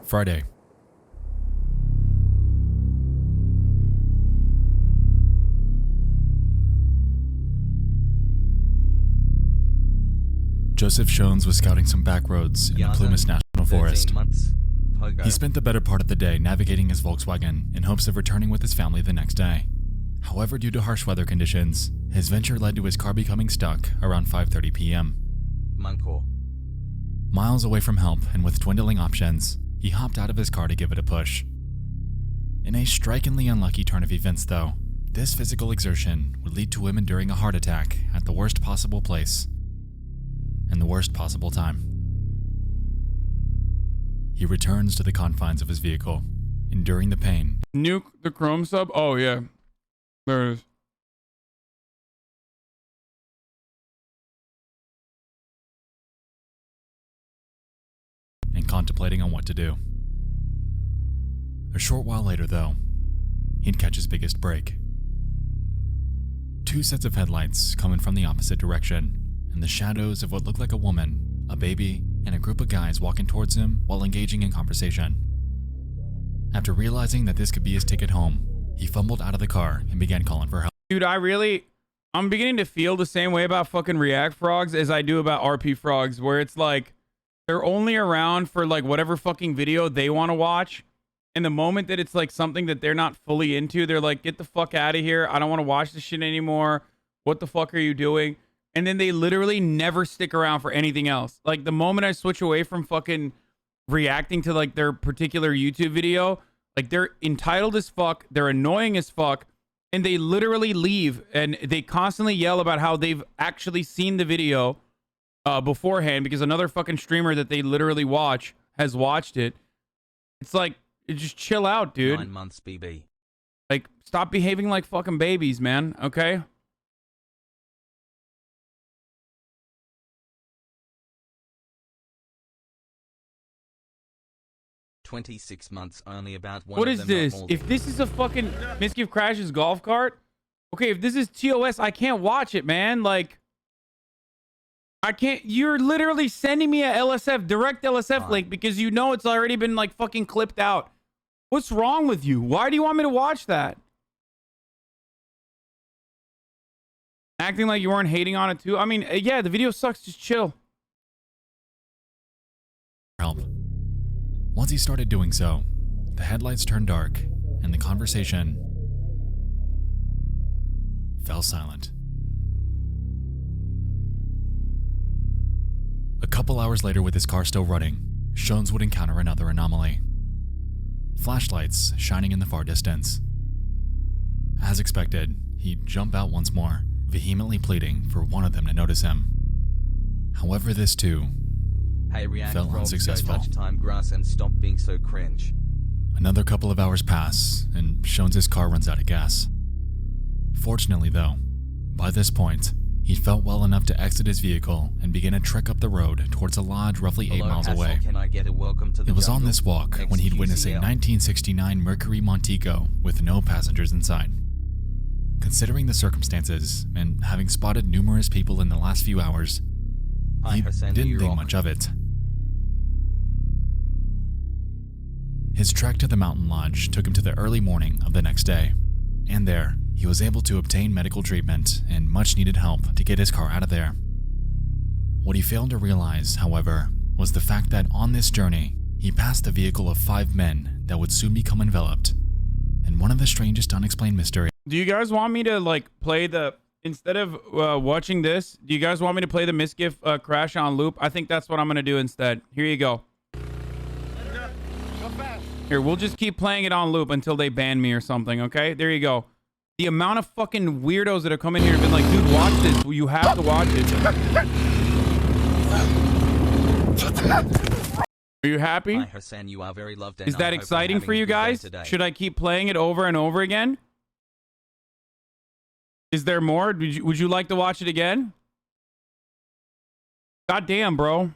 Friday. Joseph Shones was scouting some back roads in the Plumas National Forest. He spent the better part of the day navigating his Volkswagen in hopes of returning with his family the next day. However, due to harsh weather conditions, his venture led to his car becoming stuck around 5:30 p.m. Miles away from help and with dwindling options, he hopped out of his car to give it a push. In a strikingly unlucky turn of events though, this physical exertion would lead to him enduring a heart attack at the worst possible place and the worst possible time. He returns to the confines of his vehicle, enduring the pain. Nuke the Chrome sub? Oh yeah, there it is. And contemplating on what to do. A short while later though, he'd catch his biggest break. Two sets of headlights coming from the opposite direction, and the shadows of what looked like a woman, a baby, and a group of guys walking towards him while engaging in conversation. After realizing that this could be his ticket home, he fumbled out of the car and began calling for help. Dude, I'm beginning to feel the same way about fucking React frogs as I do about RP frogs, where it's like they're only around for like whatever fucking video they want to watch. And the moment that it's like something that they're not fully into, they're like, get the fuck out of here. I don't want to watch this shit anymore. What the fuck are you doing? And then they literally never stick around for anything else. Like the moment I switch away from fucking reacting to like their particular YouTube video, like they're entitled as fuck, they're annoying as fuck, and they literally leave and they constantly yell about how they've actually seen the video beforehand because another fucking streamer that they literally watch has watched it. It's like, just chill out, dude. 9 months, BB. Like, stop behaving like fucking babies, man. Okay? 26 months, only about one. What of is them this? not more If this is a fucking Mischief Crash's golf cart, okay, if this is TOS, I can't watch it, man. Like, I can't. You're literally sending me a LSF, direct LSF link because you know it's already been like fucking clipped out. What's wrong with you? Why do you want me to watch that? Acting like you weren't hating on it too. I mean, yeah, the video sucks. Just chill. Help. Once he started doing so, the headlights turned dark and the conversation fell silent. A couple hours later, with his car still running, Shones would encounter another anomaly. Flashlights shining in the far distance. As expected, he'd jump out once more, vehemently pleading for one of them to notice him. However, this too Hey, React felt frogs, unsuccessful. go touch time grass and stop being so cringe. Another couple of hours pass, and Shones' car runs out of gas. Fortunately though, by this point, he'd felt well enough to exit his vehicle and begin a trek up the road towards a lodge roughly 8 miles Hassel, away. Can I get a welcome to the It was on jungle? this walk when he'd witnessed a XQCL. 1969 Mercury Montego with no passengers inside. Considering the circumstances, and having spotted numerous people in the last few hours, Hi, he Hasanabi, didn't you think rock. much of it. His trek to the mountain lodge took him to the early morning of the next day, and there, he was able to obtain medical treatment and much needed help to get his car out of there. What he failed to realize, however, was the fact that on this journey, he passed the vehicle of 5 men that would soon become enveloped in one of the strangest unexplained mysteries. Do you guys want me to like play the, instead of watching this, do you guys want me to play the Mischief Crash on loop? I think that's what I'm going to do instead. Here you go. Here, we'll just keep playing it on loop until they ban me or something, okay? There you go. The amount of fucking weirdos that have come in here and been like, dude, watch this. You have to watch it. Are you happy? Hi, Hassan, you are very loved. And Is I that hope you're exciting having for a you good day guys? today. Should I keep playing it over and over again? Is there more? Would you like to watch it again? God damn, bro.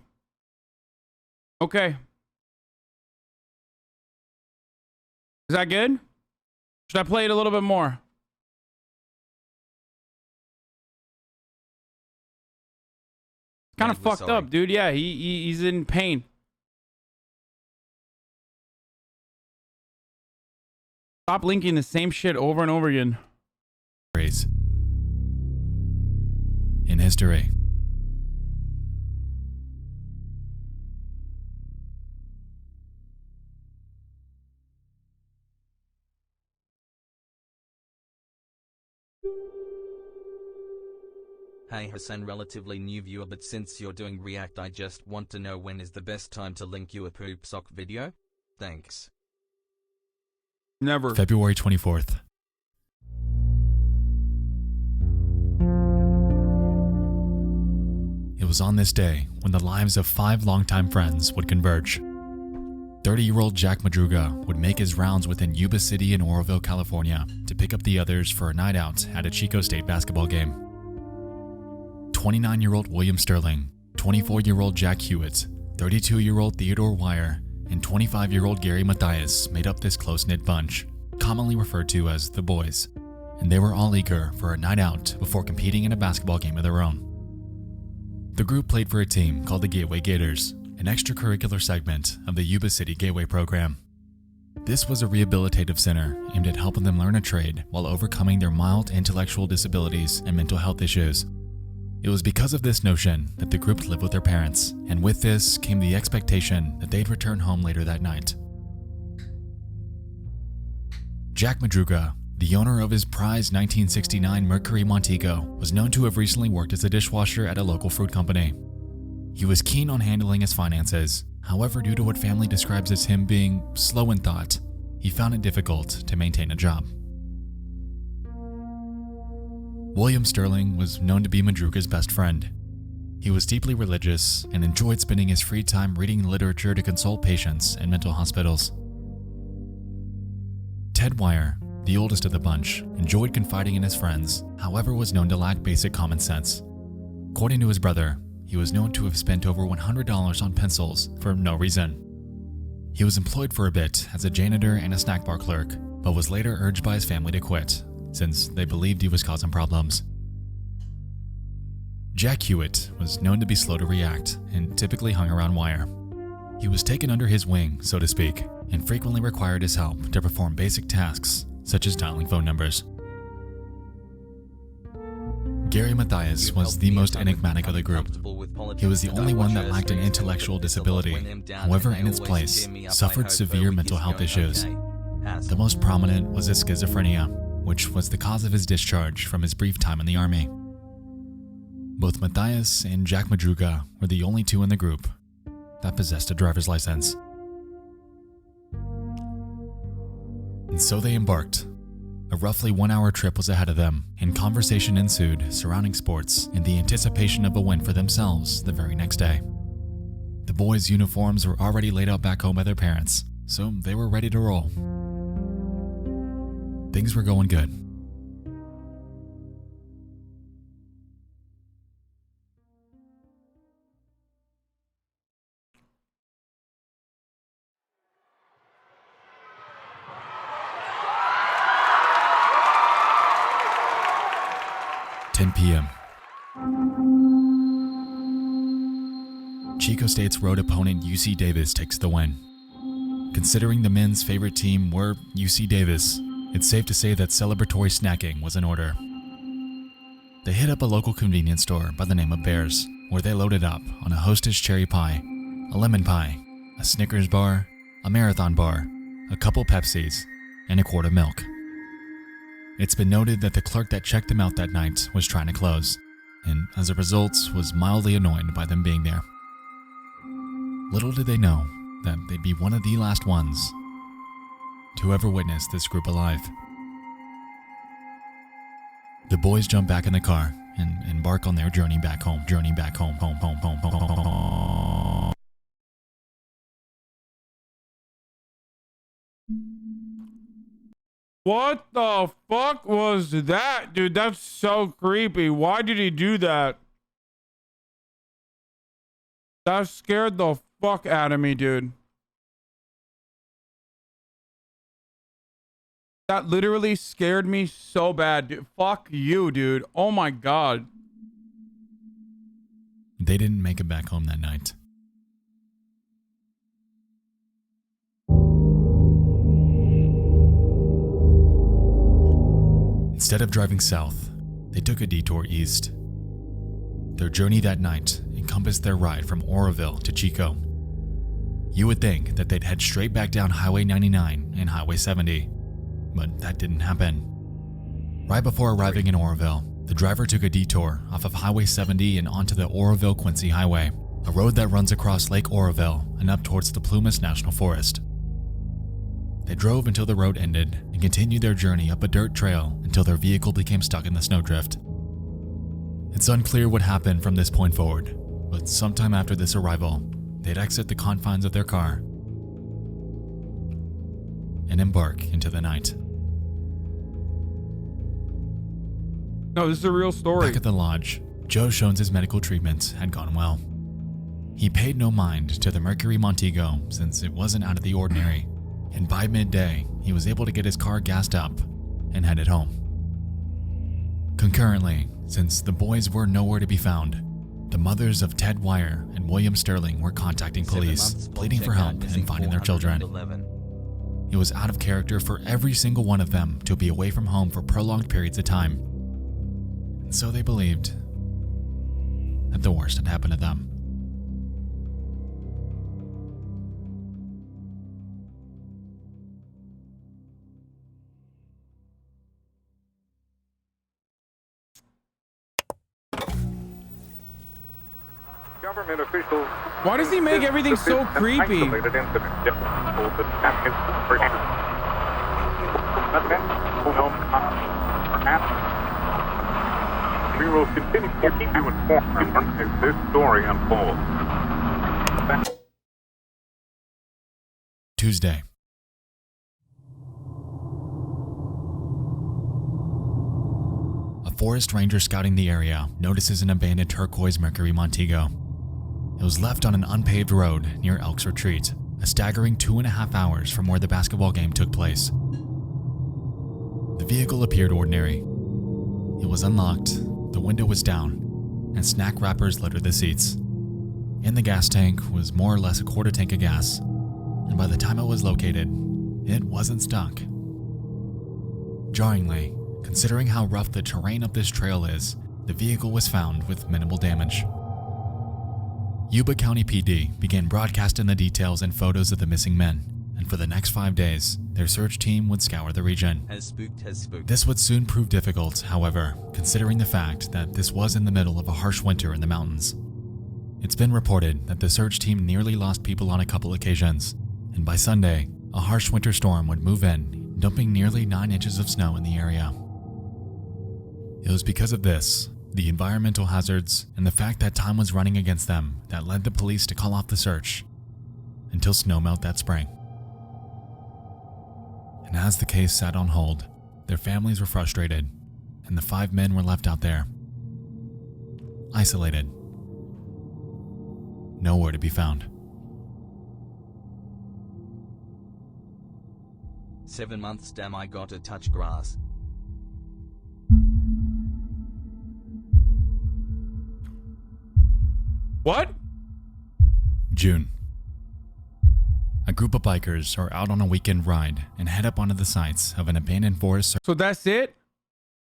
Okay. Is that good? Should I play it a little bit more? Kind of Mate, we're fucked sorry. up, dude. Yeah, he's in pain. Stop linking the same shit over and over again. In history. Hey Hassan, relatively new viewer, but since you're doing React, I just want to know when is the best time to link you a poop sock video? Thanks. Never. February 24th. It was on this day when the lives of 5 longtime friends would converge. 30-year-old Jack Madruga would make his rounds within Yuba City in Oroville, California to pick up the others for a night out at a Chico State basketball game. 29-year-old William Sterling, 24-year-old Jack Hewitt, 32-year-old Theodore Wire, and 25-year-old Gary Mathias made up this close-knit bunch, commonly referred to as the Boys, and they were all eager for a night out before competing in a basketball game of their own. The group played for a team called the Gateway Gators, an extracurricular segment of the Yuba City Gateway program. This was a rehabilitative center aimed at helping them learn a trade while overcoming their mild intellectual disabilities and mental health issues. It was because of this notion that the group lived with their parents, and with this came the expectation that they'd return home later that night. Jack Madruga, the owner of his prized 1969 Mercury Montego, was known to have recently worked as a dishwasher at a local fruit company. He was keen on handling his finances. However, due to what family describes as him being slow in thought, he found it difficult to maintain a job. William Sterling was known to be Madruga's best friend. He was deeply religious and enjoyed spending his free time reading literature to console patients in mental hospitals. Ted Wire, the oldest of the bunch, enjoyed confiding in his friends, however was known to lack basic common sense. According to his brother, he was known to have spent over $100 on pencils for no reason. He was employed for a bit as a janitor and a snack bar clerk, but was later urged by his family to quit, since they believed he was causing problems. Jack Hewitt was known to be slow to react and typically hung around Wire. He was taken under his wing, so to speak, and frequently required his help to perform basic tasks such as dialing phone numbers. Gary Mathias was the most enigmatic of the group. He was the only one that lacked an intellectual disability, however in its place, suffered severe mental health issues. The most prominent was his schizophrenia, which was the cause of his discharge from his brief time in the army. Both Mathias and Jack Madruga were the only two in the group that possessed a driver's license. And so they embarked. A roughly 1-hour trip was ahead of them, and conversation ensued surrounding sports in the anticipation of a win for themselves the very next day. The boys' uniforms were already laid out back home by their parents, so they were ready to roll. Things were going good. PM. Chico State's road opponent UC Davis takes the win. Considering the men's favorite team were UC Davis, it's safe to say that celebratory snacking was in order. They hit up a local convenience store by the name of Bears, where they loaded up on a Hostess cherry pie, a lemon pie, a Snickers bar, a Marathon bar, a couple Pepsis, and a quart of milk. It's been noted that the clerk that checked them out that night was trying to close, and as a result was mildly annoyed by them being there. Little did they know that they'd be one of the last ones to ever witness this group alive. The boys jump back in the car and embark on their journey back home. What the fuck was that, dude? That's so creepy. Why did he do that? That scared the fuck out of me, dude. That literally scared me so bad, dude. Fuck you, dude. Oh my god. They didn't make it back home that night. Instead of driving south, they took a detour east. Their journey that night encompassed their ride from Oroville to Chico. You would think that they'd head straight back down Highway 99 and Highway 70, but that didn't happen. Right before arriving in Oroville, the driver took a detour off of Highway 70 and onto the Oroville-Quincy Highway, a road that runs across Lake Oroville and up towards the Plumas National Forest. They drove until the road ended and continued their journey up a dirt trail until their vehicle became stuck in the snowdrift. It's unclear what happened from this point forward, but sometime after this arrival, they'd exit the confines of their car and embark into the night. No, this is a real story. Back at the lodge, Joe Shones' medical treatment had gone well. He paid no mind to the Mercury Montego since it wasn't out of the ordinary, and by midday, he was able to get his car gassed up and headed home. Concurrently, since the boys were nowhere to be found, the mothers of Ted Wire and William Sterling were contacting police, pleading for help in finding their children. It was out of character for every single one of them to be away from home for prolonged periods of time. And so they believed that the worst had happened to them. Government officials. Why does he make everything so creepy? We will continue to keep you informed as this story unfolds. Tuesday. A forest ranger scouting the area notices an abandoned turquoise Mercury Montego. It was left on an unpaved road near Elk's Retreat, a staggering 2.5 hours from where the basketball game took place. The vehicle appeared ordinary. It was unlocked, the window was down, and snack wrappers littered the seats. In the gas tank was more or less a quarter tank of gas, and by the time it was located, it wasn't stuck. Jarringly, considering how rough the terrain of this trail is, the vehicle was found with minimal damage. Yuba County PD began broadcasting the details and photos of the missing men, and for the next 5 days, their search team would scour the region. Has spooked. This would soon prove difficult, however, considering the fact that this was in the middle of a harsh winter in the mountains. It's been reported that the search team nearly lost people on a couple occasions, and by Sunday, a harsh winter storm would move in, dumping nearly 9 inches of snow in the area. It was because of this, the environmental hazards, and the fact that time was running against them that led the police to call off the search until snowmelt that spring. And as the case sat on hold, their families were frustrated, and the 5 men were left out there, isolated, nowhere to be found. 7 months, damn, I gotta touch grass. What? June. A group of bikers are out on a weekend ride and head up onto the sites of an abandoned forest So that's it?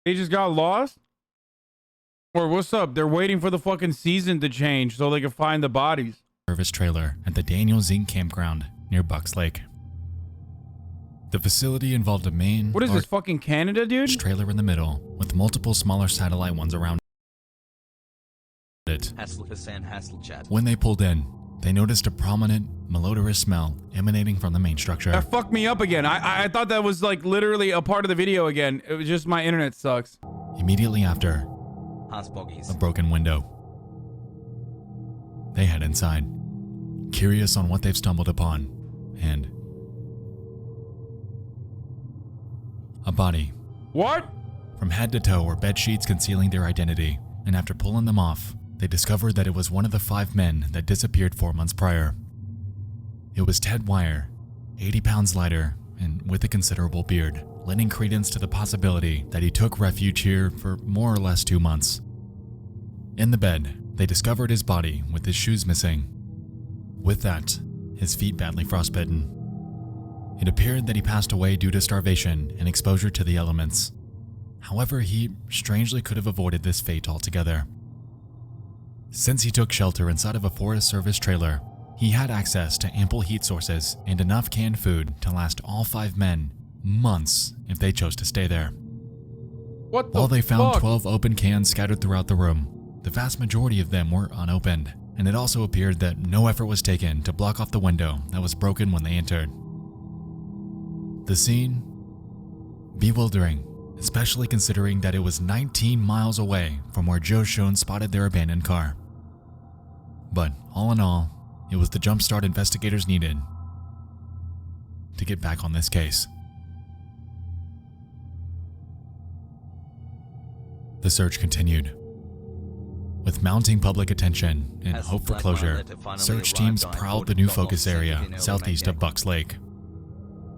They just got lost? Or what's up? They're waiting for the fucking season to change so they can find the bodies. service trailer at the Daniel Zink campground near Bucks Lake. The facility involved a main What is this, fucking Canada, dude? trailer in the middle with multiple smaller satellite ones around it. Hassle chat. When they pulled in, they noticed a prominent, malodorous smell emanating from the main structure. That fucked me up again. I thought that was like literally a part of the video again. It was just my internet sucks. Immediately after, a broken window. They head inside, curious on what they've stumbled upon, and a body. What? From head to toe were bed sheets concealing their identity, and after pulling them off, they discovered that it was one of the 5 men that disappeared 4 months prior. It was Ted Wire, 80 pounds lighter and with a considerable beard, lending credence to the possibility that he took refuge here for more or less 2 months. In the bed, they discovered his body with his shoes missing. With that, his feet badly frostbitten. It appeared that he passed away due to starvation and exposure to the elements. However, he strangely could have avoided this fate altogether. Since he took shelter inside of a Forest Service trailer, he had access to ample heat sources and enough canned food to last all 5 men months if they chose to stay there. What the While they found fuck? 12 open cans scattered throughout the room, the vast majority of them were unopened, and it also appeared that no effort was taken to block off the window that was broken when they entered. The scene? Bewildering, especially considering that it was 19 miles away from where Joe Schoen spotted their abandoned car. But all in all, it was the jumpstart investigators needed to get back on this case. The search continued. With mounting public attention and As hope for Black closure, Violet finally search arrived, teams I prowled thought the new it focus got area offset, you know, southeast when I of Bucks Lake.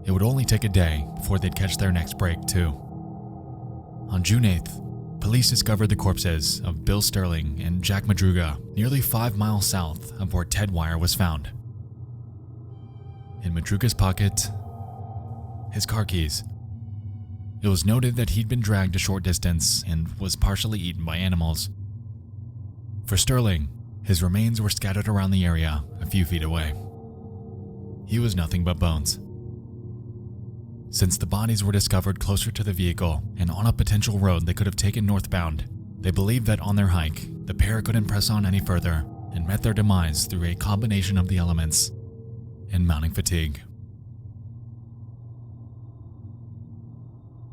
It would only take a day before they'd catch their next break, too. On June 8th, police discovered the corpses of Bill Sterling and Jack Madruga nearly 5 miles south of where Ted Wire was found. In Madruga's pocket, his car keys. It was noted that he'd been dragged a short distance and was partially eaten by animals. For Sterling, his remains were scattered around the area a few feet away. He was nothing but bones. Since the bodies were discovered closer to the vehicle and on a potential road they could have taken northbound, they believed that on their hike, the pair couldn't press on any further and met their demise through a combination of the elements and mounting fatigue.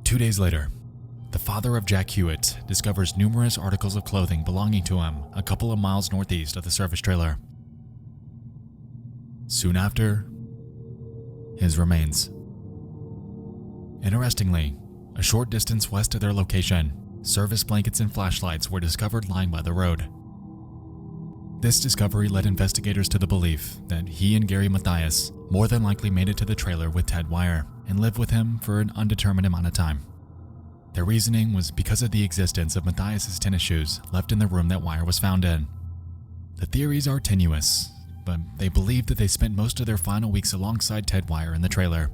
2 days later, the father of Jack Hewitt discovers numerous articles of clothing belonging to him a couple of miles northeast of the service trailer. Soon after, his remains. Interestingly, a short distance west of their location, service blankets and flashlights were discovered lying by the road. This discovery led investigators to the belief that he and Gary Mathias more than likely made it to the trailer with Ted Wire and lived with him for an undetermined amount of time. Their reasoning was because of the existence of Mathias' tennis shoes left in the room that Wire was found in. The theories are tenuous, but they believe that they spent most of their final weeks alongside Ted Wire in the trailer.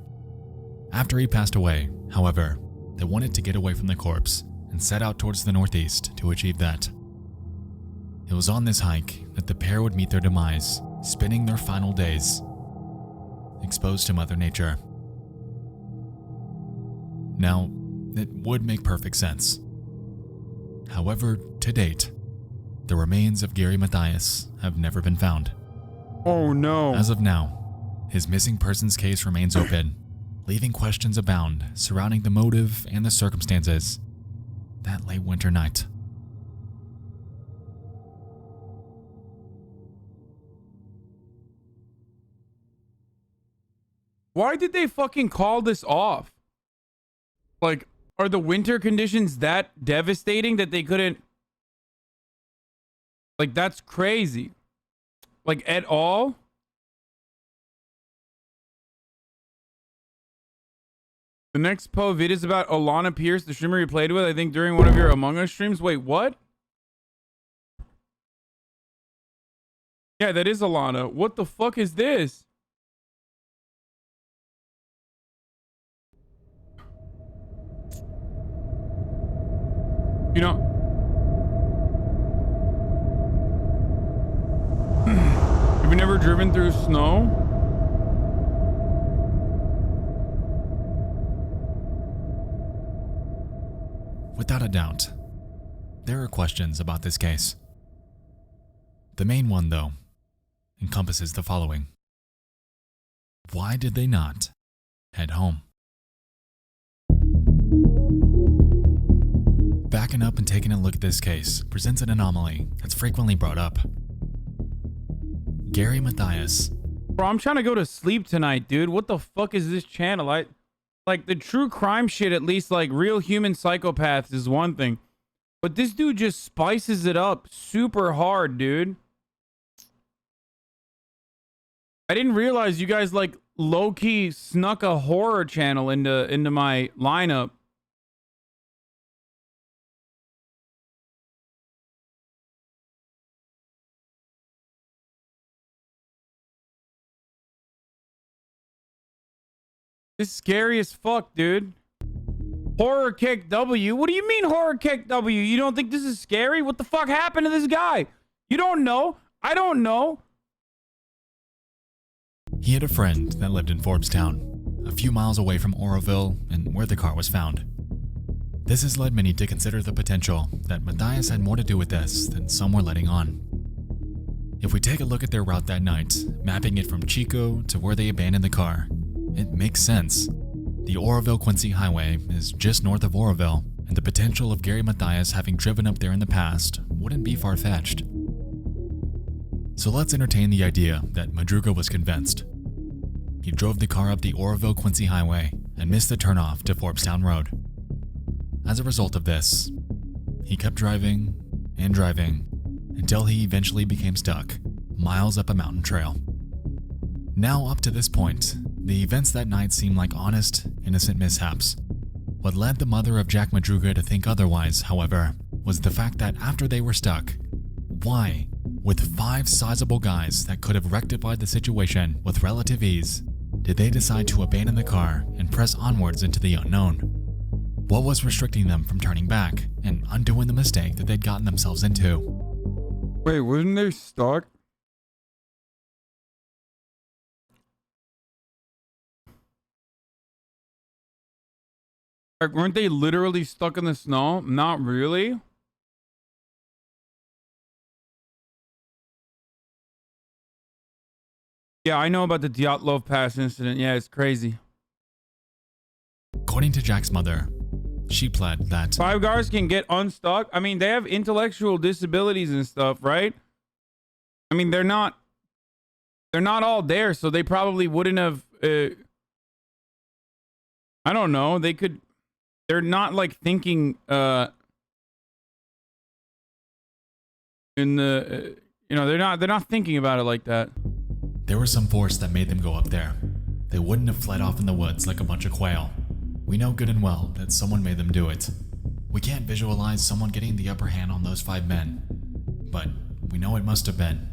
After he passed away, however, they wanted to get away from the corpse and set out towards the northeast to achieve that. It was on this hike that the pair would meet their demise, spending their final days exposed to Mother Nature. Now, it would make perfect sense. However, to date, the remains of Gary Mathias have never been found. Oh no. As of now, his missing persons case remains open, leaving questions abound surrounding the motive and the circumstances that late winter night. Why did they fucking call this off? Like, are the winter conditions that devastating that they couldn't... Like, that's crazy. Like, at all? The next Poe vid is about Alana Pierce, the streamer you played with, I think, during one of your Among Us streams. Wait, what? Yeah, that is Alana. What the fuck is this? You know... Have you never driven through snow? Without a doubt, there are questions about this case. The main one, though, encompasses the following. Why did they not head home? Backing up and taking a look at this case presents an anomaly that's frequently brought up. Gary Mathias. Bro, I'm trying to go to sleep tonight, dude. What the fuck is this channel? Like, the true crime shit, at least, like, real human psychopaths is one thing. But this dude just spices it up super hard, dude. I didn't realize you guys, like, low-key snuck a horror channel into my lineup. This is scary as fuck, dude. Horror kick W. What do you mean horror kick W? You don't think this is scary? What the fuck happened to this guy? You don't know. I don't know. He had a friend that lived in Forbstown, a few miles away from Oroville and where the car was found. This has led many to consider the potential that Matthias had more to do with this than some were letting on. If we take a look at their route that night, mapping it from Chico to where they abandoned the car, it makes sense. The Oroville-Quincy Highway is just north of Oroville, and the potential of Gary Matthias having driven up there in the past wouldn't be far-fetched. So let's entertain the idea that Madruga was convinced. He drove the car up the Oroville-Quincy Highway and missed the turnoff to Forbstown Road. As a result of this, he kept driving and driving until he eventually became stuck miles up a mountain trail. Now up to this point, the events that night seem like honest, innocent mishaps. What led the mother of Jack Madruga to think otherwise, however, was the fact that after they were stuck, why, with 5 sizable guys that could have rectified the situation with relative ease, did they decide to abandon the car and press onwards into the unknown? What was restricting them from turning back and undoing the mistake that they'd gotten themselves into? Wait, wasn't they stuck? Like, weren't they literally stuck in the snow? Not really. Yeah, I know about the Dyatlov Pass incident. Yeah, it's crazy. According to Jack's mother, she pled that 5 guys can get unstuck. I mean, they have intellectual disabilities and stuff, right? I mean, they're not all there, so they probably wouldn't have. I don't know. They're not like thinking in the they're not thinking about it like that. there was some force that made them go up there. They wouldn't have fled off in the woods like a bunch of quail. We know good and well that someone made them do it. We can't visualize someone getting the upper hand on those 5 men, but we know it must have been.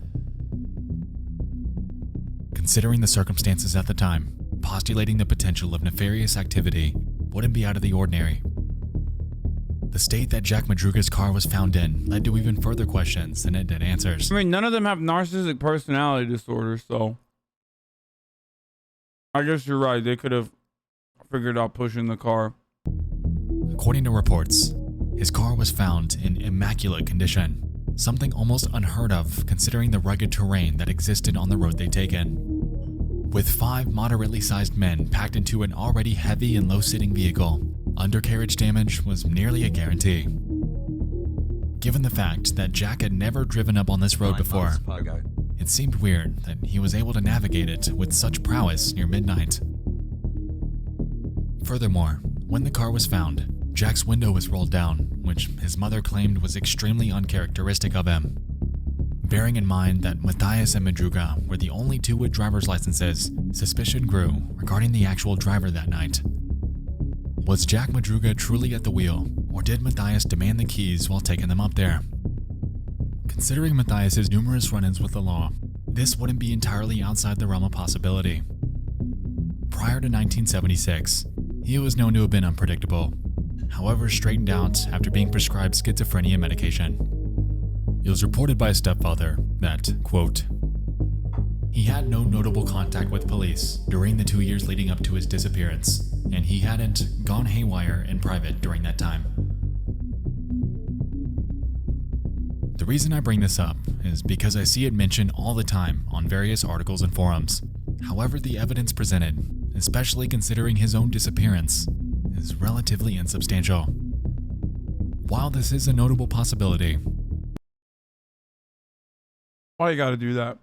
Considering the circumstances at the time, postulating the potential of nefarious activity wouldn't be out of the ordinary. The state that Jack Madruga's car was found in led to even further questions than it did answers. I mean, none of them have narcissistic personality disorder, so I guess you're right. They could have figured out pushing the car. According to reports, his car was found in immaculate condition, something almost unheard of considering the rugged terrain that existed on the road they'd taken. With 5 moderately sized men packed into an already heavy and low-sitting vehicle, undercarriage damage was nearly a guarantee. Given the fact that Jack had never driven up on this road before, it seemed weird that he was able to navigate it with such prowess near midnight. Furthermore, when the car was found, Jack's window was rolled down, which his mother claimed was extremely uncharacteristic of him. Bearing in mind that Matthias and Madruga were the only 2 with driver's licenses, suspicion grew regarding the actual driver that night. Was Jack Madruga truly at the wheel, or did Matthias demand the keys while taking them up there? Considering Matthias's numerous run-ins with the law, this wouldn't be entirely outside the realm of possibility. Prior to 1976, he was known to have been unpredictable, however straightened out after being prescribed schizophrenia medication. It was reported by his stepfather that, quote, he had no notable contact with police during the 2 years leading up to his disappearance, and he hadn't gone haywire in private during that time. The reason I bring this up is because I see it mentioned all the time on various articles and forums. However, the evidence presented, especially considering his own disappearance, is relatively insubstantial. While this is a notable possibility, Why you gotta do that?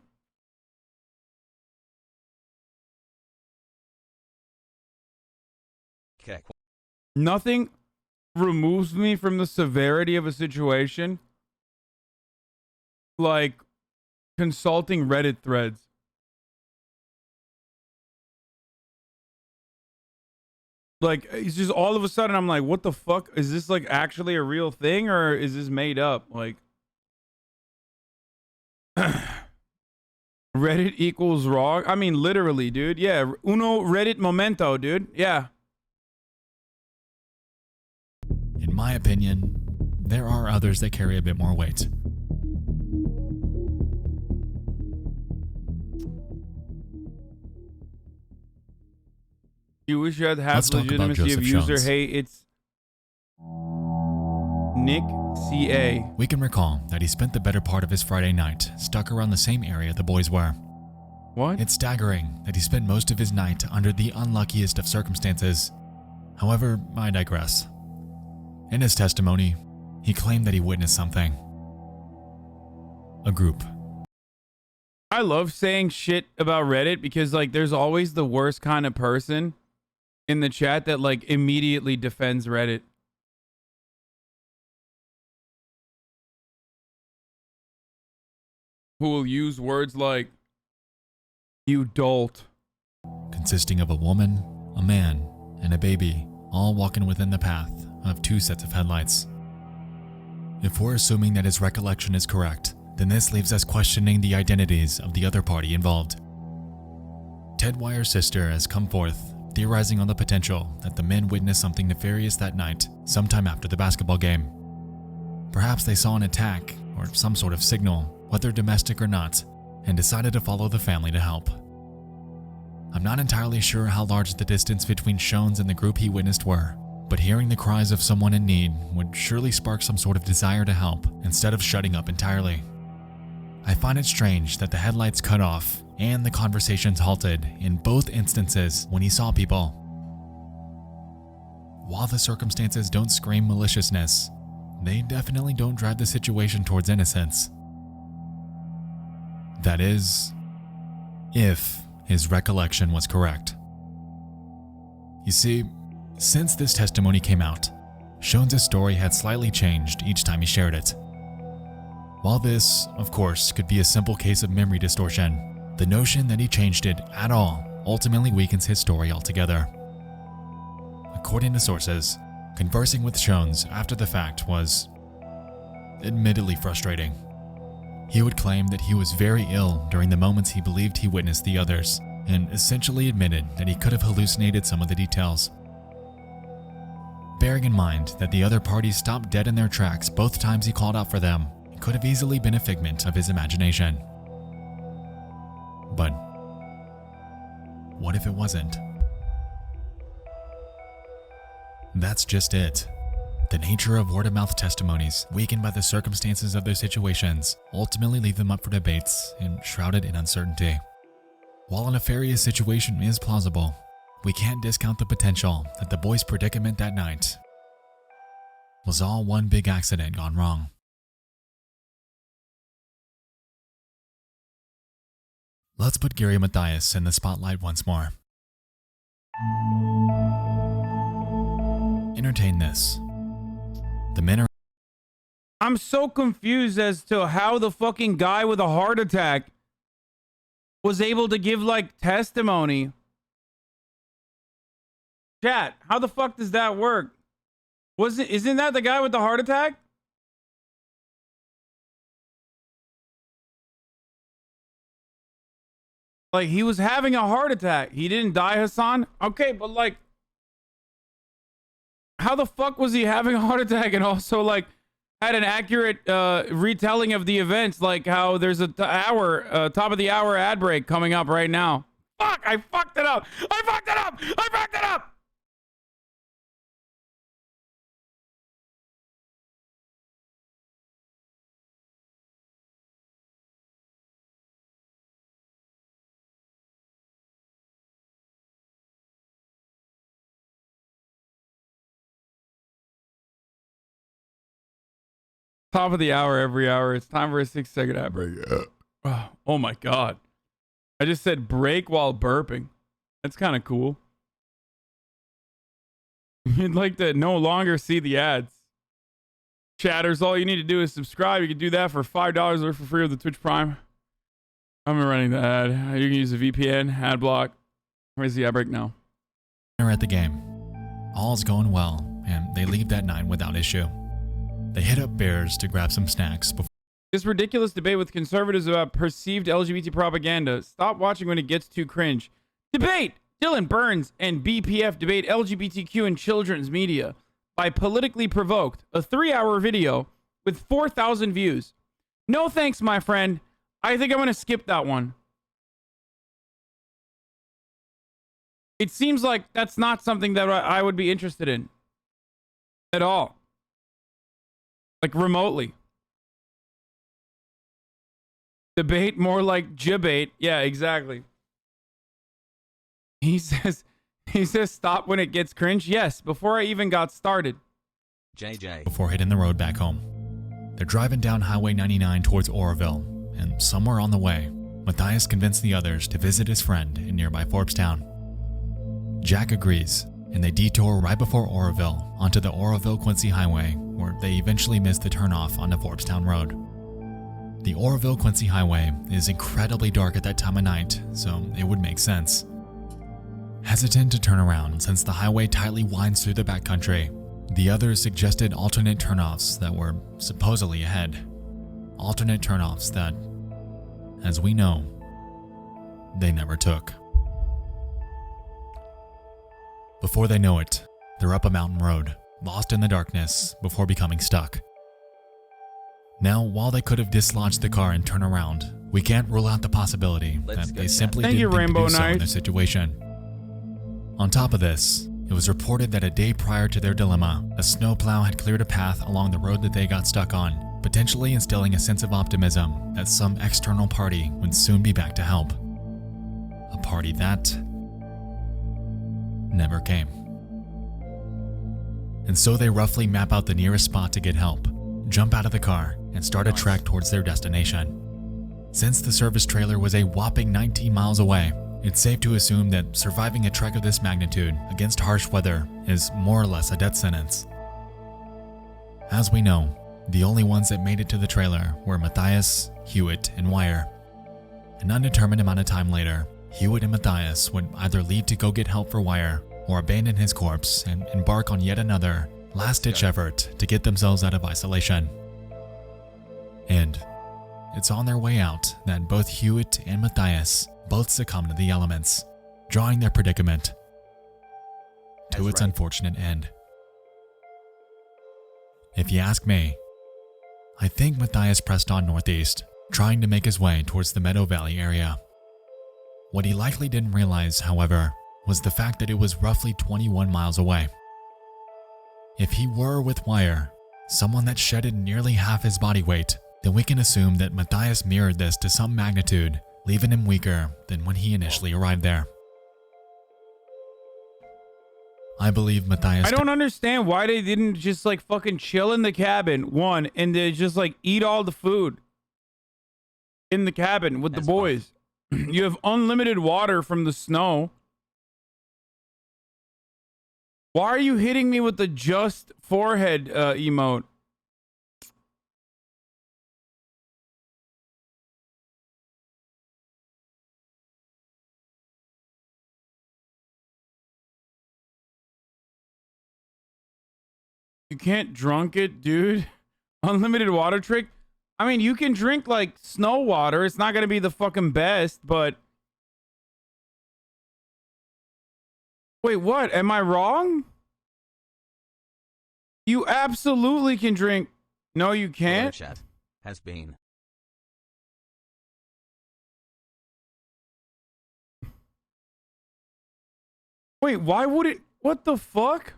Okay. Nothing removes me from the severity of a situation like consulting Reddit threads. Like, it's just all of a sudden I'm like, what the fuck? Is this like actually a real thing or is this made up? Like, Reddit equals raw. I mean, literally, dude. Yeah. Uno Reddit momento, dude. Yeah. in my opinion, there are others that carry a bit more weight. You wish you had half Let's talk about legitimacy of Joseph user. Jones. Hey, it's Nick CA. We can recall that he spent the better part of his Friday night stuck around the same area the boys were. What? It's staggering that he spent most of his night under the unluckiest of circumstances. However, I digress. In his testimony, he claimed that he witnessed something. A group. I love saying shit about Reddit because like there's always the worst kind of person in the chat that like immediately defends Reddit. Who will use words like you dolt. Consisting of a woman, a man, and a baby, all walking within the path of two sets of headlights. If we're assuming that his recollection is correct, then this leaves us questioning the identities of the other party involved. Ted Wyer's sister has come forth, theorizing on the potential that the men witnessed something nefarious that night, sometime after the basketball game. Perhaps they saw an attack or some sort of signal, whether domestic or not, and decided to follow the family to help. I'm not entirely sure how large the distance between Shones and the group he witnessed were, but hearing the cries of someone in need would surely spark some sort of desire to help instead of shutting up entirely. I find it strange that the headlights cut off and the conversations halted in both instances when he saw people. While the circumstances don't scream maliciousness, they definitely don't drive the situation towards innocence. That is, if his recollection was correct. You see, since this testimony came out, Shones' story had slightly changed each time he shared it. While this, of course, could be a simple case of memory distortion, the notion that he changed it at all ultimately weakens his story altogether. According to sources, conversing with Shones after the fact was admittedly frustrating. He would claim that he was very ill during the moments he believed he witnessed the others, and essentially admitted that he could have hallucinated some of the details. Bearing in mind that the other parties stopped dead in their tracks both times he called out for them, it could have easily been a figment of his imagination. But what if it wasn't? That's just it. The nature of word-of-mouth testimonies, weakened by the circumstances of their situations, ultimately leave them up for debates and shrouded in uncertainty. While a nefarious situation is plausible, we can't discount the potential that the boys' predicament that night was all one big accident gone wrong. Let's put Gary Mathias in the spotlight once more. Entertain this. The men are... I'm so confused as to how the fucking guy with a heart attack was able to give like testimony. Chat, how the fuck does that work? Isn't that the guy with the heart attack? Like he was having a heart attack. He didn't die, Hassan. Okay, but like how the fuck was he having a heart attack and also like had an accurate retelling of the events, like how there's a top of the hour ad break coming up right now. Fuck, I fucked it up. I fucked it up. I fucked it up. Top of the hour every hour. It's time for a 6-second ad break. Oh my god. I just said break while burping. That's kind of cool. You'd like to no longer see the ads. Chatters, all you need to do is subscribe. You can do that for $5 or for free with the Twitch Prime. I'm running the ad. You can use a VPN, ad block. Where's the ad break now? They're at the game. All's going well, and they leave that night without issue. They hit up Bears to grab some snacks before... This ridiculous debate with conservatives about perceived LGBT propaganda. Stop watching when it gets too cringe. Debate! Dylan Burns and BPF debate LGBTQ and children's media. by Politically Provoked, a 3-hour video with 4,000 views. No thanks, my friend. I think I'm going to skip that one. It seems like that's not something that I would be interested in at all. Like remotely. Debate more like debate. Yeah, exactly. He says stop when it gets cringe. Yes, before I even got started. JJ. Before hitting the road back home. They're driving down Highway 99 towards Oroville, and somewhere on the way, Matthias convinced the others to visit his friend in nearby Forbstown. Jack agrees, and they detour right before Oroville onto the Oroville-Quincy Highway, where they eventually miss the turnoff onto Forbstown Road. The Oroville-Quincy Highway is incredibly dark at that time of night, so it would make sense. Hesitant to turn around since the highway tightly winds through the backcountry, the others suggested alternate turnoffs that were supposedly ahead. Alternate turnoffs that, as we know, they never took. Before they know it, they're up a mountain road, lost in the darkness before becoming stuck. Now, while they could have dislodged the car and turned around, we can't rule out the possibility that they simply didn't think to do so in their situation. On top of this, it was reported that a day prior to their dilemma, a snowplow had cleared a path along the road that they got stuck on, potentially instilling a sense of optimism that some external party would soon be back to help. A party that never came. And so they roughly map out the nearest spot to get help, jump out of the car, and start a trek towards their destination. Since the service trailer was a whopping 19 miles away, it's safe to assume that surviving a trek of this magnitude against harsh weather is more or less a death sentence. As we know, the only ones that made it to the trailer were Matthias, Hewitt, and Wire. An undetermined amount of time later, Hewitt and Matthias would either leave to go get help for Wire or abandon his corpse and embark on yet another last-ditch effort to get themselves out of isolation. And it's on their way out that both Hewitt and Matthias both succumb to the elements, drawing their predicament to its unfortunate end. If you ask me, I think Matthias pressed on northeast, trying to make his way towards the Meadow Valley area. What he likely didn't realize, however, was the fact that it was roughly 21 miles away. If he were with Wire, someone that shedded nearly half his body weight, then we can assume that Matthias mirrored this to some magnitude, leaving him weaker than when he initially arrived there. I believe Matthias— I don't understand why they didn't just like fucking chill in the cabin, one, and they just like eat all the food in the cabin with the boys. You have unlimited water from the snow. Why are you hitting me with the just forehead emote? You can't drunk it, dude. Unlimited water trick. I mean, you can drink like snow water. It's not going to be the fucking best, but wait, what? Am I wrong? You absolutely can drink. No, you can't. Chat has been. Wait, why would it? What the fuck?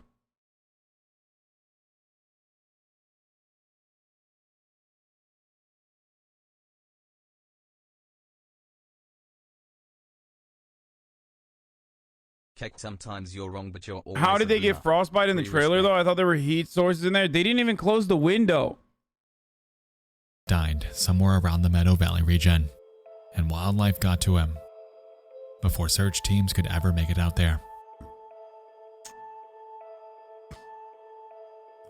Keck, sometimes you're wrong, but you're always. How did they get frostbite in the trailer, though? I thought there were heat sources in there. They didn't even close the window. died somewhere around the Meadow Valley region, and wildlife got to him before search teams could ever make it out there.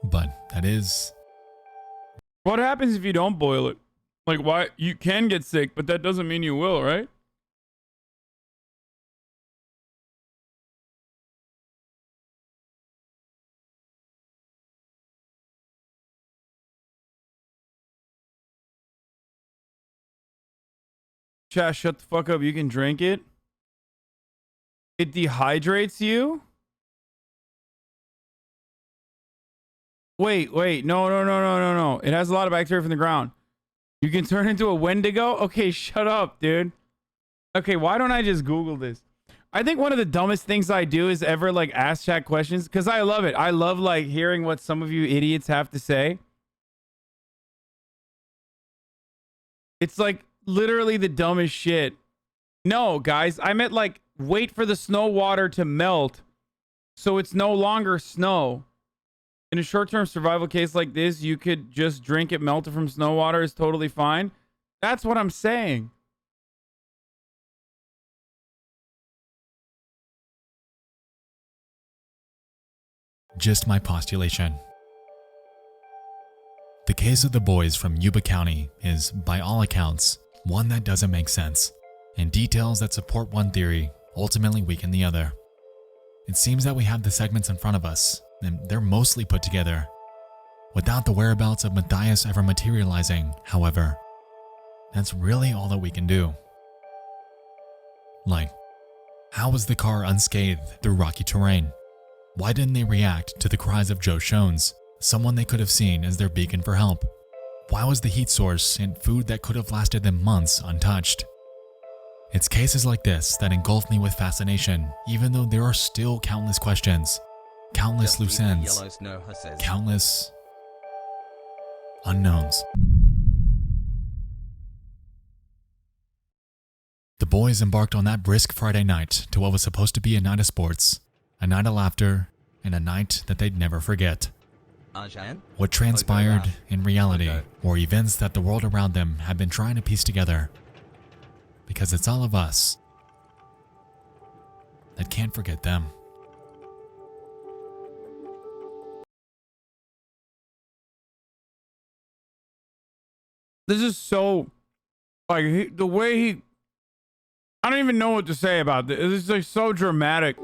But that is... What happens if you don't boil it? Like, why? You can get sick, but that doesn't mean you will, right? Chat, shut the fuck up. You can drink it. It dehydrates you. Wait. No. It has a lot of bacteria from the ground. You can turn into a Wendigo? Okay, shut up, dude. Okay, why don't I just Google this? I think one of the dumbest things I do is ever like ask chat questions because I love it. I love like hearing what some of you idiots have to say. It's like literally the dumbest shit. No, guys, I meant like wait for the snow water to melt so it's no longer snow. In a short-term survival case like this, you could just drink it melted from snow water is totally fine. That's what I'm saying. Just my postulation. The case of the boys from Yuba County is, by all accounts, one that doesn't make sense, and details that support one theory ultimately weaken the other. It seems that we have the segments in front of us, and they're mostly put together. Without the whereabouts of Matthias ever materializing, however, that's really all that we can do. Like, how was the car unscathed through rocky terrain? Why didn't they react to the cries of Joe Shones, someone they could have seen as their beacon for help? Why was the heat source and food that could have lasted them months untouched? It's cases like this that engulf me with fascination, even though there are still countless questions, countless loose ends, countless unknowns. The boys embarked on that brisk Friday night to what was supposed to be a night of sports, a night of laughter, and a night that they'd never forget. What transpired in reality were events that the world around them had been trying to piece together. Because it's all of us that can't forget them. This is so, like, the way he, I don't even know what to say about this. This is like so dramatic.